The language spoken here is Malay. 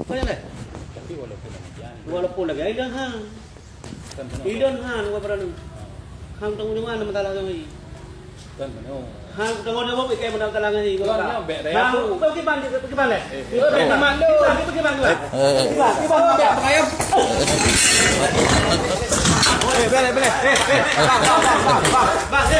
Kau yang mana? Tapi walaupun demikian. Walaupun lagi idon hang. Idon hang kau pernah hang tunggu mana masalah kau ni? Kan mana? Hang tunggu dia mau ikai mana masalah ni? Kau Kan bek dah. Hang pergi balik, pergi balik. Pergi mana? Pergi mana? Pergi mana? Ayam. Boleh. Bang.